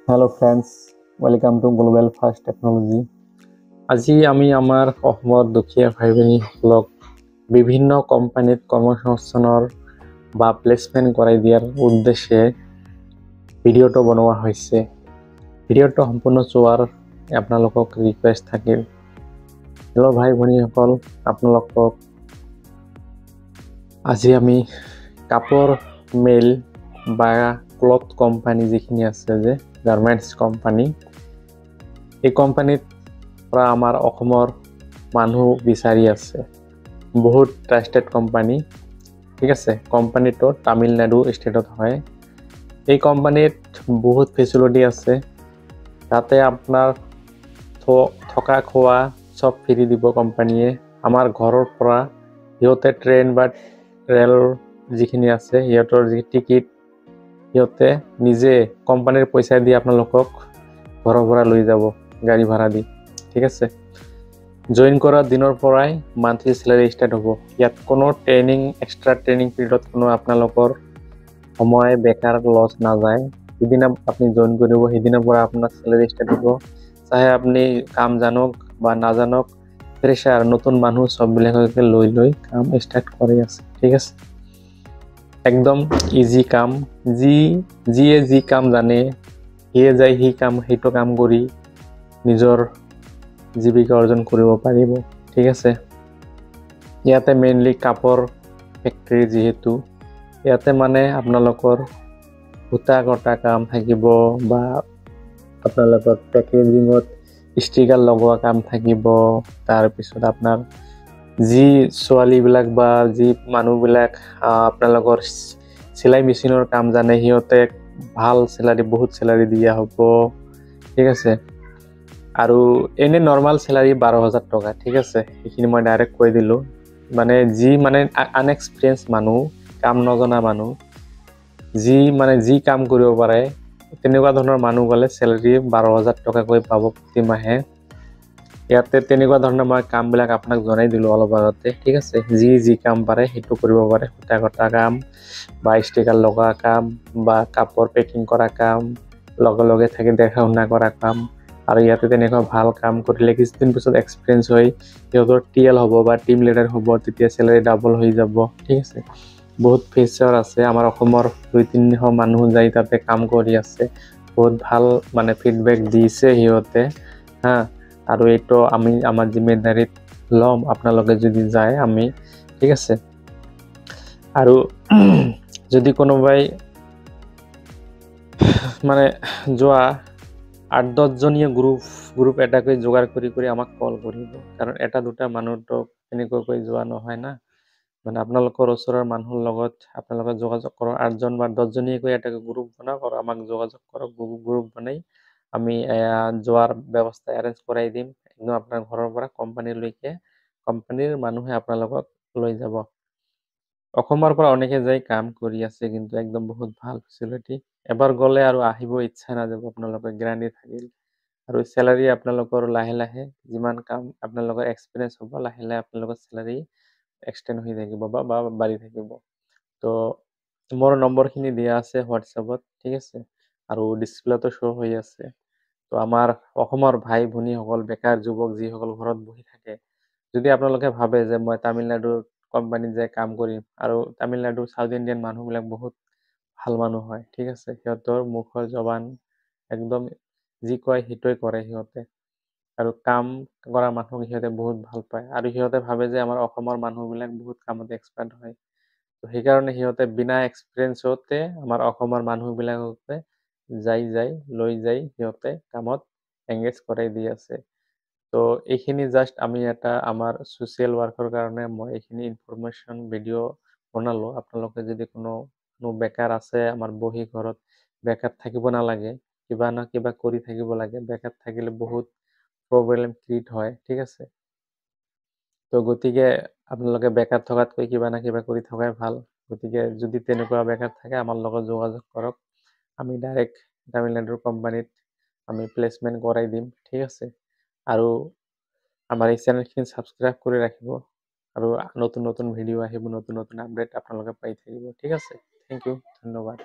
Hello friends, welcome to Global Fast Technology. আজি আমি আমাৰ অসমৰ দুখীয়া ভাই ভনীসকলক বিভিন্ন কোম্পানীত কৰ্মসংস্থাপনৰ বা প্লেচমেণ্ট কৰাই দিয়াৰ উদ্দেশ্যে ভিডিঅ'টো বনোৱা হৈছে। ভিডিঅ'টো সম্পূৰ্ণ চোৱাৰ আপোনালোকক ৰিকুৱেষ্ট থাকিল। হেল্ল' ভাই ভনীসকল, আপোনালোকক আজি আমি কাপোৰ মিল বা ক্লথ কোম্পানী যিখিনি আছে যে গাৰ্মেণ্টছ কোম্পানী, এই কোম্পানীত পৰা আমাৰ অসমৰ মানুহ বিচাৰি আছে। বহুত ট্ৰাষ্টেড কোম্পানী, ঠিক আছে। কোম্পানীটো তামিলনাডু ষ্টেটত হয়। এই কোম্পানীত বহুত ফেচিলিটি আছে। তাতে আপোনাৰ থকা খোৱা চব ফ্ৰী দিব কোম্পানীয়ে। আমাৰ ঘৰৰ পৰা সিহঁতে ট্ৰেইন বা ৰেল যিখিনি আছে সিহঁতৰ যি টিকিট সিহঁতে নিজে কোম্পানীৰ পইচা দি আপোনালোকক ঘৰৰ পৰা লৈ যাব গাড়ী ভাড়া দি, ঠিক আছে। জইন কৰা দিনৰ পৰাই মান্থলি চেলাৰী ষ্টাৰ্ট হ'ব। ইয়াত কোনো এক্সট্ৰা ট্ৰেইনিং পিৰিয়ডত কোনো আপোনালোকৰ সময় বেকাৰ লছ নাযায়। যিদিনা আপুনি জইন কৰিব সেইদিনাৰ পৰা আপোনাৰ চেলাৰী ষ্টাৰ্ট হ'ব। চাহে আপুনি কাম জানক বা নাজানক, ফ্ৰেছাৰ নতুন মানুহ চববিলাককে লৈ কাম ষ্টাৰ্ট কৰি আছে, ঠিক আছে। একদম ইজি কাম। যিয়ে যি কাম জানে সিয়ে যায় সেইটো কাম কৰি নিজৰ জীৱিকা অৰ্জন কৰিব পাৰিব, ঠিক আছে। ইয়াতে মেইনলি কাপোৰ ফেক্টৰী, যিহেতু ইয়াতে মানে আপোনালোকৰ সূতা কটা কাম থাকিব বা আপোনালোকৰ পেকেজিঙত ষ্টিকাৰ লগোৱা কাম থাকিব। তাৰপিছত আপোনাৰ যি ছোৱালীবিলাক বা যি মানুহবিলাক আপোনালোকৰ চিলাই মেচিনৰ কাম জানে সিহঁতে ভাল চেলাৰী, বহুত চেলাৰী দিয়া হ'ব, ঠিক আছে। আৰু এনে নৰ্মাল চেলাৰী 12,000 টকা, ঠিক আছে। সেইখিনি মই ডাইৰেক্ট কৈ দিলোঁ। মানে যি আনএক্সপিৰিয়েঞ্চ মানুহ, কাম নজনা মানুহ, যি কাম কৰিব পাৰে তেনেকুৱা ধৰণৰ মানুহ গ'লে চেলাৰী 12,000 টকাকৈ পাব প্ৰতি মাহে। ইয়াতে তেনেকুৱা ধৰণৰ মই কামবিলাক আপোনাক জনাই দিলোঁ অলপ আগতে, ঠিক আছে। যি কাম পাৰে সেইটো কৰিব পাৰে। সূতা কটা কাম বা ষ্টিকাৰ লগোৱা কাম বা কাপোৰ পেকিং কৰা কাম, লগে থাকি দেখা শুনা কৰা কাম। আৰু ইয়াতে তেনেকুৱা ভাল কাম কৰিলে কিছুদিন পিছত এক্সপিৰিয়েঞ্চ হৈ সিহঁতৰ TL হ'ব বা টিম লিডাৰ হ'ব, তেতিয়া চেলাৰী ডাবল হৈ যাব, ঠিক আছে। বহুত ফেচাৰ আছে। আমাৰ অসমৰ 200-300 মানুহ যাই তাতে কাম কৰি আছে। বহুত ভাল মানে ফিডবেক দিছে সিহঁতে, হা। আৰু এইটো আমি আমাৰ জিম্মেদাৰীত ল'ম, আপোনালোকে যদি যায় আমি, ঠিক আছে। আৰু যদি কোনোবাই মানে যোৱা 8-10 জনীয়া গ্ৰুপ এটাকৈ যোগাৰ কৰি আমাক কল কৰিব। কাৰণ এটা দুটা মানুহতো এনেকুৱাকৈ যোৱা নহয় না। মানে আপোনালোকৰ ওচৰৰ মানুহৰ লগত আপোনালোকে যোগাযোগ কৰক। 8জন বা 10 জনীয়াকৈ এটা গ্ৰুপ বনাওক আৰু আমাক যোগাযোগ কৰক। গ্ৰুপ বনাই আমি যোৱাৰ ব্যৱস্থা এৰেঞ্জ কৰাই দিম। একদম আপোনাৰ ঘৰৰ পৰা কোম্পানীলৈকে, কোম্পানীৰ মানুহে আপোনালোকক লৈ যাব। অসমৰ পৰা অনেকে যাই কাম কৰি আছে, কিন্তু একদম বহুত ভাল ফেচিলিটি। এবাৰ গ'লে আৰু আহিব ইচ্ছা নাযাব, আপোনালোকে গেৰাণ্টি থাকিল। আৰু চেলাৰী আপোনালোকৰ লাহে যিমান কাম আপোনালোকৰ এক্সপিৰিয়েঞ্চ হ'ব, লাহে আপোনালোকৰ চেলাৰী এক্সটেণ্ড হৈ থাকিব বা বাঢ়ি থাকিব। তো মোৰ নম্বৰখিনি দিয়া আছে হোৱাটছএপত, ঠিক আছে। আৰু ডিছপ্লেটো শ্ব' হৈ আছে। তো আমাৰ অসমৰ ভাই ভনীসকল, বেকাৰ যুৱক যিসকল ঘৰত বহি থাকে, যদি আপোনালোকে ভাবে যে মই তামিলনাডুৰ কোম্পানীত যাই কাম কৰিম, আৰু তামিলনাডুৰ চাউথ ইণ্ডিয়ান মানুহবিলাক বহুত ভাল মানুহ হয়, ঠিক আছে। সিহঁতৰ মুখৰ জবান একদম যি কয় সেইটোৱে কৰে সিহঁতে। আৰু কাম কৰা মানুহক সিহঁতে বহুত ভাল পায়। আৰু সিহঁতে ভাবে যে আমাৰ অসমৰ মানুহবিলাক বহুত কামত এক্সপাৰ্ট হয়। তো সেইকাৰণে সিহঁতে বিনা এক্সপিৰিয়েঞ্চতে আমাৰ অসমৰ মানুহবিলাককে লৈ যাই সিহঁতে কামত এংগেজ কৰাই দি আছে। তো এইখিনি জাষ্ট আমি এটা আমাৰ ছ'চিয়েল ৱাৰ্কৰ কাৰণে মই এইখিনি ইনফৰমেশ্যন ভিডিঅ' বনালোঁ। আপোনালোকে যদি কোনো বেকাৰ আছে, আমাৰ বহি ঘৰত বেকাৰ থাকিব নালাগে, কিবা না কিবা কৰি থাকিব লাগে। বেকাৰ থাকিলে বহুত প্ৰব্লেম ক্ৰিয়েট হয়, ঠিক আছে। তো গতিকে আপোনালোকে বেকাৰ থকাতকৈ কিবা না কিবা কৰি থকাই ভাল। গতিকে যদি তেনেকুৱা বেকাৰ থাকে আমাৰ লগত যোগাযোগ কৰক। আমি ডাইৰেক্ট তামিলনাডুৰ কোম্পানীত আমি প্লেচমেণ্ট কৰাই দিম, ঠিক আছে। আৰু আমাৰ এই চেনেলখিনি ছাবস্ক্ৰাইব কৰি ৰাখিব। আৰু নতুন ভিডিঅ' আহিব, নতুন আপডেট আপোনালোকে পাই থাকিব, ঠিক আছে। থেংক ইউ, ধন্যবাদ।